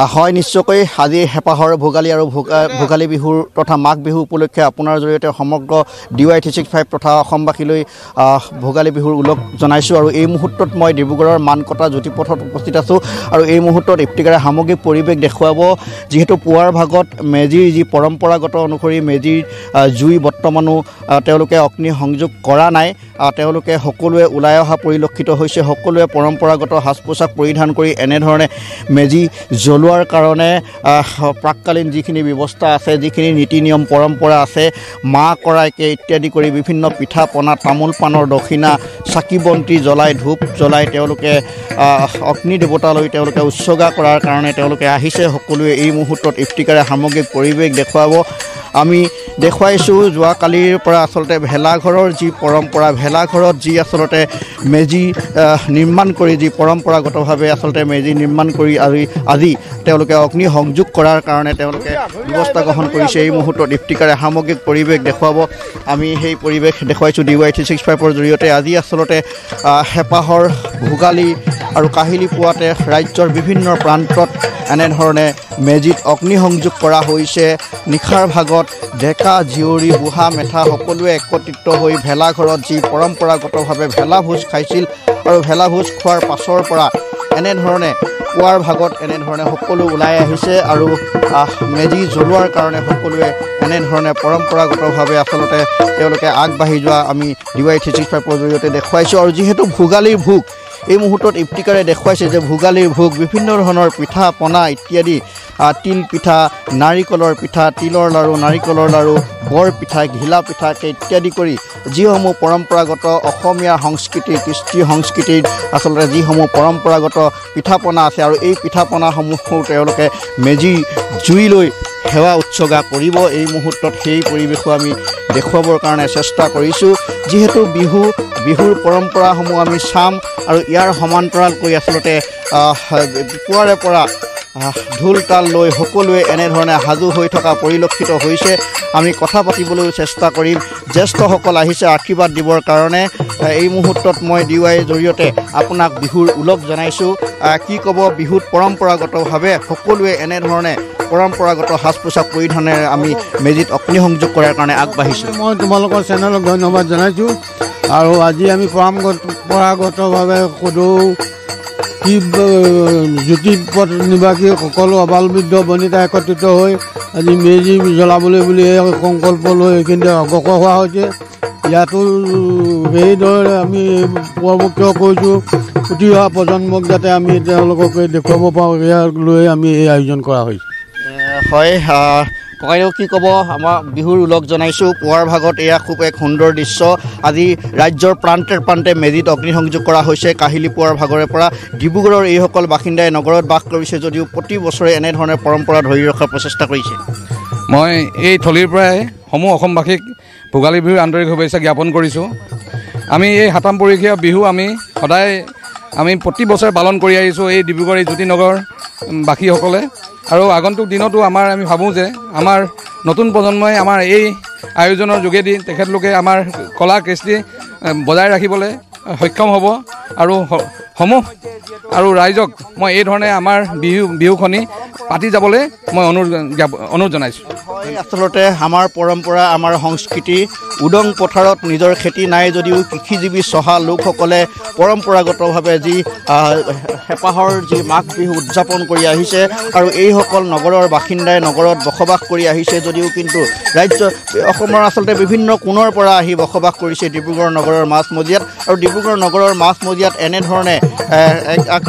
হয় নিশ্চয়কৈ আজি হেপাহৰ ভোগালী আৰু ভোগালী বিহুৰ তথা মাঘ বিহু উপলক্ষে আপোনাৰ জৰিয়তে সমগ্ৰ DY 365 তথা অসমবাসীলৈ ভোগালী বিহুৰ উলগ জনাইছোঁ আৰু এই মুহূৰ্তত মই ডিব্ৰুগড়ৰ মানকটা জ্যোতিপথত উপস্থিত আছোঁ আৰু এই মুহূৰ্তত ইফতিকাৰে সামগ্ৰিক পৰিৱেশ দেখুৱাব যিহেতু পুৱাৰ ভাগত মেজিৰ যি পৰম্পৰাগত অনুসৰি মেজিৰ জুই বৰ্তমানো তেওঁলোকে অগ্নি সংযোগ কৰা নাই তেওঁলোকে সকলোৱে ওলাই অহা পৰিলক্ষিত হৈছে সকলোৱে পৰম্পৰাগত সাজ পোছাক পৰিধান কৰি এনেধৰণে মেজি জ্বলোৱাৰ কাৰণে প্ৰাককালীন যিখিনি ব্যৱস্থা আছে যিখিনি নীতি নিয়ম পৰম্পৰা আছে মা কৰাইকে ইত্যাদি কৰি বিভিন্ন পিঠা পনা তামোল পাণৰ দক্ষিণা চাকি বন্তি জ্বলাই ধূপ জ্বলাই তেওঁলোকে অগ্নি দেৱতালৈ তেওঁলোকে উৎসৰ্গা কৰাৰ কাৰণে তেওঁলোকে আহিছে সকলোৱে এই মুহূৰ্তত ইফতিকাৰে সামগ্ৰিক পৰিৱেশ দেখুৱাব আমি দেখুৱাইছোঁ যোৱাকালিৰ পৰা আচলতে ভেলাঘৰৰ যি পৰম্পৰা ভেলাঘৰত যি আচলতে মেজি নিৰ্মাণ কৰি যি পৰম্পৰাগতভাৱে আচলতে মেজি নিৰ্মাণ কৰি আজি তেওঁলোকে অগ্নি সংযোগ কৰাৰ কাৰণে তেওঁলোকে ব্যৱস্থা গ্ৰহণ কৰিছে এই মুহূৰ্তত ইফতিকাৰে সামগ্ৰিক পৰিৱেশ দেখুৱাব আমি সেই পৰিৱেশ দেখুৱাইছোঁ DY 365ৰ জৰিয়তে আজি আচলতে হেপাহৰ ভোগালী আৰু কাহিলি পুৱাতে ৰাজ্যৰ বিভিন্ন প্ৰান্তত এনেধৰণে মেজিত অগ্নি সংযোগ কৰা হৈছে নিশাৰ ভাগত ডেকা জীয়ৰী বুঢ়া মেথা সকলোৱে একত্ৰিত হৈ ভেলাঘৰত যি পৰম্পৰাগতভাৱে ভেলাভোজ খাইছিল আৰু ভেলাভোজ খোৱাৰ পাছৰ পৰা এনেধৰণে পুৱাৰ ভাগত এনেধৰণে সকলো ওলাই আহিছে আৰু মেজি জ্বলোৱাৰ কাৰণে সকলোৱে এনেধৰণে পৰম্পৰাগতভাৱে আচলতে তেওঁলোকে আগবাঢ়ি যোৱা আমি DY 365ৰ জৰিয়তে দেখুৱাইছোঁ আৰু যিহেতু ভোগালীৰ ভোগ এই মুহূৰ্তত ইফতিকাৰে দেখুৱাইছে যে ভোগালীৰ ভোগ বিভিন্ন ধৰণৰ পিঠা পনা ইত্যাদি তিল পিঠা নাৰিকলৰ পিঠা তিলৰ লাড়ু নাৰিকলৰ লাড়ু বৰ পিঠা ঘিলা পিঠাকে ইত্যাদি কৰি যিসমূহ পৰম্পৰাগত অসমীয়া সংস্কৃতি কৃষ্টি সংস্কৃতিৰ আচলতে যিসমূহ পৰম্পৰাগত পিঠা পনা আছে আৰু এই পিঠা পনাসমূহো তেওঁলোকে মেজি জুইলৈ সেৱা উৎসৰ্গা কৰিব এই মুহূৰ্তত সেই পৰিৱেশো আমি দেখুৱাবৰ কাৰণে চেষ্টা কৰিছোঁ যিহেতু বিহুৰ পৰম্পৰাসমূহ আমি চাম আৰু ইয়াৰ সমান্তৰালকৈ আচলতে পুৱাৰে পৰা ঢোল তাল লৈ সকলোৱে এনেধৰণে সাজু হৈ থকা পৰিলক্ষিত হৈছে আমি কথা পাতিবলৈও চেষ্টা কৰিম জ্যেষ্ঠসকল আহিছে আশীৰ্বাদ দিবৰ কাৰণে এই মুহূৰ্তত মই DYৰ জৰিয়তে আপোনাক বিহুৰ উলগ জনাইছোঁ কি ক'ব বিহুত পৰম্পৰাগতভাৱে সকলোৱে এনেধৰণে পৰম্পৰাগত সাজ পোছাক পৰিধানেৰে আমি মেজিত অগ্নি সংযোগ কৰাৰ কাৰণে আগবাঢ়িছোঁ মই তোমালোকৰ চেনেলক ধন্যবাদ জনাইছোঁ আৰু আজি আমি পৰম্পৰাগতভাৱে সদৌ কি জ্যোতিপথ নিবাসী সকলো আবাল বৃদ্ধ বনিতা একত্ৰিত হৈ আজি মেজি জ্বলাবলৈ বুলি সংকল্প লৈ এইখিনিতে অগ্ৰসৰ হোৱা হৈছে ইয়াতো সেইদৰে আমি পৰৱৰ্তী কৰিছোঁ উঠি অহা প্ৰজন্মক যাতে আমি তেওঁলোকক দেখুৱাব পাৰোঁ ইয়াক লৈ আমি এই আয়োজন কৰা হৈছে হয় ককাইদেউ কি ক'ব আমাৰ বিহুৰ উলগ জনাইছোঁ পুৱাৰ ভাগত এয়া খুব এক সুন্দৰ দৃশ্য আজি ৰাজ্যৰ প্ৰান্তে প্ৰান্তে মেজিত অগ্নিসংযোগ কৰা হৈছে কাহিলি পুৱাৰ ভাগৰে পৰা ডিব্ৰুগড়ৰ এইসকল বাসিন্দাই নগৰত বাস কৰিছে যদিও প্ৰতি বছৰে এনেধৰণে পৰম্পৰা ধৰি ৰখাৰ প্ৰচেষ্টা কৰিছে মই এই থলীৰ পৰাই সমূহ অসমবাসীক ভোগালী বিহুৰ আন্তৰিক শুভেচ্ছা জ্ঞাপন কৰিছোঁ আমি এই সাতাম পৰীক্ষীয়া বিহু আমি সদায় আমি প্ৰতি বছৰে পালন কৰি আহিছোঁ এই ডিব্ৰুগড় এই জ্যোতিনগৰ বাসীসকলে আৰু আগন্তুক দিনতো আমি ভাবোঁ যে আমাৰ নতুন প্ৰজন্মই আমাৰ এই আয়োজনৰ যোগেদি তেখেতলোকে আমাৰ কলা কৃষ্টি বজাই ৰাখিবলৈ সক্ষম হ'ব আৰু সমূহ আৰু ৰাইজক মই এই ধৰণে আমাৰ বিহুখনি পাতি যাবলৈ মই অনুৰোধ জনাইছোঁ আচলতে আমাৰ পৰম্পৰা আমাৰ সংস্কৃতি উদং পথাৰত নিজৰ খেতি নাই যদিও কৃষিজীৱী চহা লোকসকলে পৰম্পৰাগতভাৱে যি হেপাহৰ যি মাঘ বিহু উদযাপন কৰি আহিছে আৰু এইসকল নগৰৰ বাসিন্দাই নগৰত বসবাস কৰি আহিছে যদিও কিন্তু অসমৰ আচলতে বিভিন্ন কোণৰ পৰা আহি বসবাস কৰিছে ডিব্ৰুগড় নগৰৰ মাজমজিয়াত আৰু ডিব্ৰুগড় নগৰৰ মাজমজিয়াত এনেধৰণে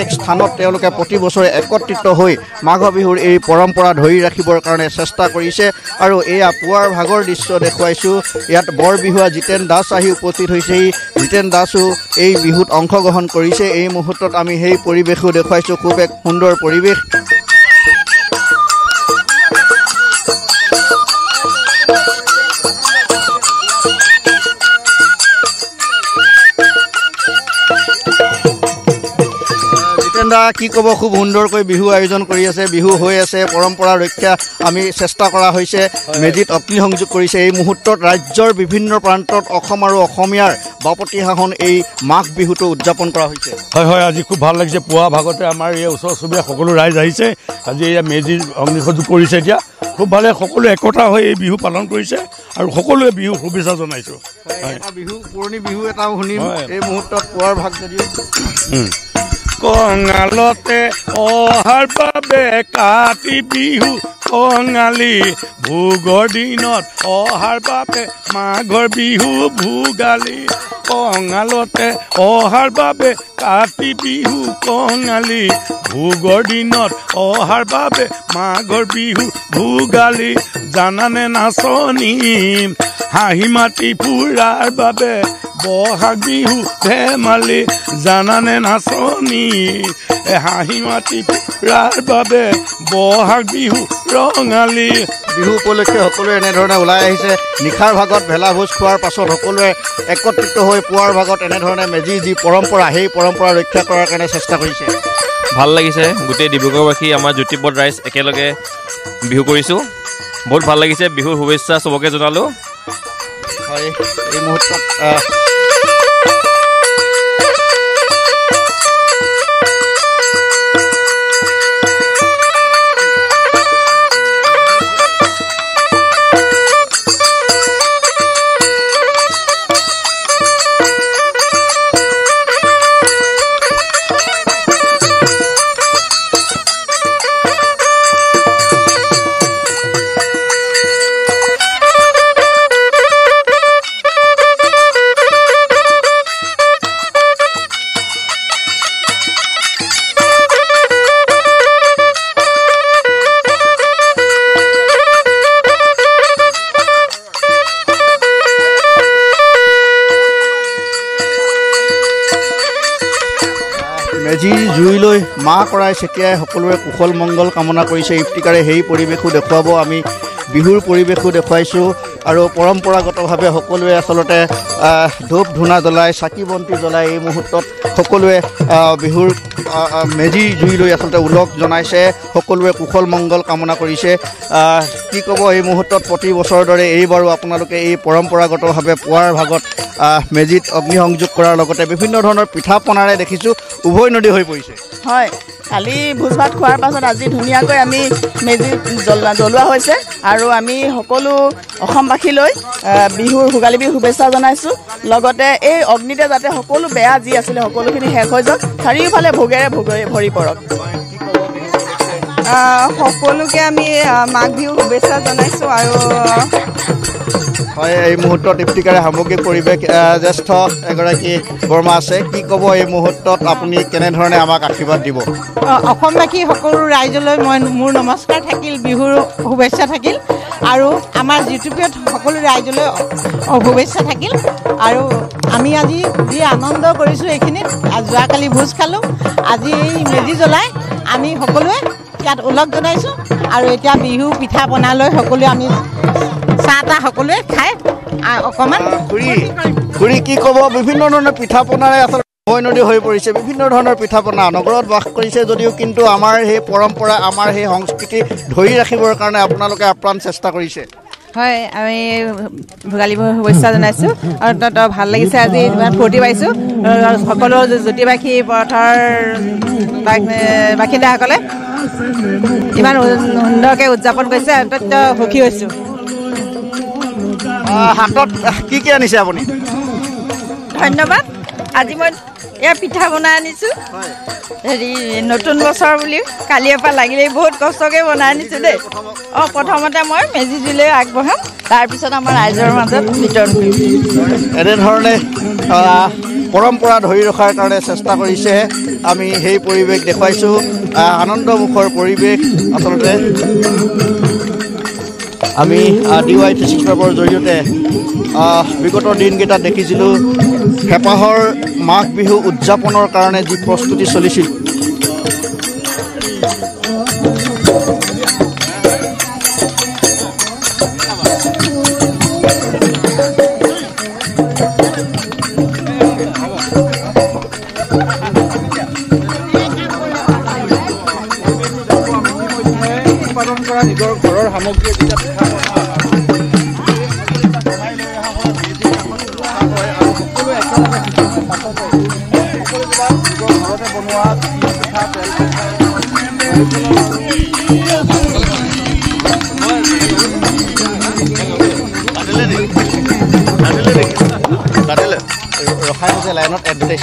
এক স্থানত তেওঁলোকে প্ৰতি বছৰে একত্ৰিত হৈ মাঘ বিহুৰ এই পৰম্পৰা ধৰি ৰাখিবৰ কাৰণে চেষ্টা কৰিছে আৰু এয়া পুৱাৰ ভাগৰ দৃশ্য দেখুৱাইছোঁ ইয়াত বৰ বিহুৱা জিতেন দাস আহি উপস্থিত হৈছে জিতেন দাসো এই বিহুত অংশগ্ৰহণ কৰিছে এই মুহূৰ্তত আমি সেই পৰিৱেশো দেখুৱাইছোঁ খুব এক সুন্দৰ পৰিৱেশ জিতেন দা কি ক'ব খুব সুন্দৰকৈ বিহু আয়োজন কৰি আছে বিহু হৈ আছে পৰম্পৰা ৰক্ষা আমি চেষ্টা কৰা হৈছে মেজিত অগ্নি সংযোগ কৰিছে এই মুহূৰ্তত ৰাজ্যৰ বিভিন্ন প্ৰান্তত অসম আৰু অসমীয়াৰ বাপতি সাহোন এই মাঘ বিহুটো উদযাপন কৰা হৈছে হয় হয় আজি খুব ভাল লাগিছে পুৱা ভাগতে আমাৰ এই ওচৰ চুবুৰীয়া সকলো ৰাইজ আহিছে আজি এই মেজি অগ্নি সংযোগ কৰিছে এতিয়া খুব ভালে সকলো একতা হৈ এই বিহু পালন কৰিছে আৰু সকলোৱে বিহু শুভেচ্ছা জনাইছোঁ বিহু পুৰণি বিহু এটাও শুনিম এই মুহূৰ্তত পুৱাৰ ভাগ যদিও কঙালতে অহাৰ বাবে কাতি বিহু কঙালী ভোগৰ দিনত অহাৰ বাবে মাঘৰ বিহু ভোগালী কঙালতে অহাৰ বাবে কাতি বিহু কঙালী ভোগৰ দিনত অহাৰ বাবে মাঘৰ বিহু ভোগালী জানানে নাচনী হাঁহি মাতি ফুৰাৰ বাবে বহাগ বিহু ধেমালি জানানে নাচনী হাঁহি মাতি ফুৰাৰ বাবে বহাগ বিহু ৰঙালী বিহু উপলক্ষে সকলোৱে এনেধৰণে ওলাই আহিছে নিশাৰ ভাগত ভেলাভোজ খোৱাৰ পাছত সকলোৱে একত্ৰিত হৈ পুৱাৰ ভাগত এনেধৰণে মেজি যি পৰম্পৰা সেই পৰম্পৰা ৰক্ষা কৰাৰ কাৰণে চেষ্টা কৰিছে ভাল লাগিছে গোটেই ডিব্ৰুগড়বাসী আমাৰ জ্যোতিপদ ৰাইজ একেলগে বিহু কৰিছোঁ বহুত ভাল লাগিছে বিহুৰ শুভেচ্ছা চবকে জনালোঁ হয় এই মুহূৰ্তত মেজি জুইলৈ মাহ কৰাই চেতিয়াই সকলোৰে কুশল মংগল কামনা কৰিছে ইফতিকাৰে সেই পৰিৱেশো দেখুৱাব আমি বিহুৰ পৰিৱেশো দেখুৱাইছোঁ আৰু পৰম্পৰাগতভাৱে সকলোৱে আচলতে ধূপ ধূনা জ্বলাই চাকি বন্তি জ্বলাই এই মুহূৰ্তত সকলোৱে বিহুৰ মেজি জুইলৈ আচলতে ওলগ জনাইছে সকলোৱে কুশল মংগল কামনা কৰিছে কি ক'ব এই মুহূৰ্তত প্ৰতি বছৰৰ দৰে এইবাৰো আপোনালোকে এই পৰম্পৰাগতভাৱে পুৱাৰ ভাগত মেজিত অগ্নি সংযোগ কৰাৰ লগতে বিভিন্ন ধৰণৰ পিঠা পনাৰে দেখিছোঁ উভৈ নদী হৈ পৰিছে হয় কালি ভোজ ভাত খোৱাৰ পাছত আজি ধুনীয়াকৈ আমি মেজি জ্বলোৱা হৈছে আৰু আমি সকলো অসমবাসীলৈ বিহুৰ ভোগালী বিহুৰ শুভেচ্ছা জনাইছোঁ লগতে এই অগ্নিতে যাতে সকলো বেয়া যি আছিলে সকলোখিনি শেষ হৈ যাওক চাৰিওফালে ভোগেৰে ভৰি পৰক সকলোকে আমি মাঘ বিহুৰ শুভেচ্ছা জনাইছোঁ আৰু হয় এই মুহূৰ্তত ইফতিকাৰে সামগ্ৰিক পৰিৱেশ জ্যেষ্ঠ এগৰাকী বৰ্মা আছে কি ক'ব এই মুহূৰ্তত আপুনি কেনেধৰণে আমাক আশীৰ্বাদ দিব অসমবাসী সকলো ৰাইজলৈ মই মোৰ নমস্কাৰ থাকিল বিহুৰ শুভেচ্ছা থাকিল আৰু আমাৰ জ্যোতিপ্ৰিয় সকলো ৰাইজলৈ শুভেচ্ছা থাকিল আৰু আমি আজি যি আনন্দ কৰিছোঁ এইখিনিত যোৱাকালি ভোজ খালোঁ আজি এই মেজি জ্বলাই আমি সকলোৱে ইয়াত ওলগ জনাইছোঁ আৰু এতিয়া বিহু পিঠা পনালৈ সকলোৱে আমি চাহ তাহ সকলোৱে খাই অকণমান খুৰী কি ক'ব বিভিন্ন ধৰণৰ পিঠা পনাৰে আচলতে উভৈ নদী হৈ পৰিছে বিভিন্ন ধৰণৰ পিঠা পনা নগৰত বাস কৰিছে যদিও কিন্তু আমাৰ সেই পৰম্পৰা আমাৰ সেই সংস্কৃতি ধৰি ৰাখিবৰ কাৰণে আপোনালোকে আপ্ৰাণ চেষ্টা কৰিছে হয় আমি ভোগালী বিহুৰ শুভেচ্ছা জনাইছোঁ আৰু ভাল লাগিছে আজি ইমান ফূৰ্তি পাইছোঁ সকলো জ্যোতিবাসী পথাৰ বাসিন্দাসকলে ইমান সুন্দৰকৈ উদযাপন কৰিছে অত্যন্ত সুখী হৈছোঁ হাতত কি কি আনিছে আপুনি ধন্যবাদ আজি মই এয়া পিঠা বনাই আনিছোঁ হেৰি নতুন বছৰ বুলি কালিৰ পৰা লাগিলেই বহুত কষ্টকৈ বনাই আনিছোঁ দেই প্ৰথমতে মই মেজি জুইলৈ আগবঢ়াম তাৰপিছত আমাৰ ৰাইজৰ মাজত বিতৰণ কৰিম এনেধৰণে পৰম্পৰা ধৰি ৰখাৰ কাৰণে চেষ্টা কৰিছে আমি সেই পৰিৱেশ দেখুৱাইছোঁ আনন্দমুখৰ পৰিৱেশ আচলতে আমি DY365ৰ জৰিয়তে বিগত দিনকেইটাত দেখিছিলোঁ হেঁপাহৰ মাঘ বিহু উদযাপনৰ কাৰণে যি প্ৰস্তুতি চলিছিল সামগ্ৰী যেতিয়া পিঠা বনোৱা হয় আৰু বনাই লৈ অহা হয় মেজিৰ কাষত ৰখা হয় আৰু সকলোৱে একেলগে কিছুমান পাছতে সকলোবিলাক নিজৰ ঘৰতে বনোৱা তিল পিঠা তেল পিঠা ৰখাই হৈছে লাইনত এডভাৰটাইজ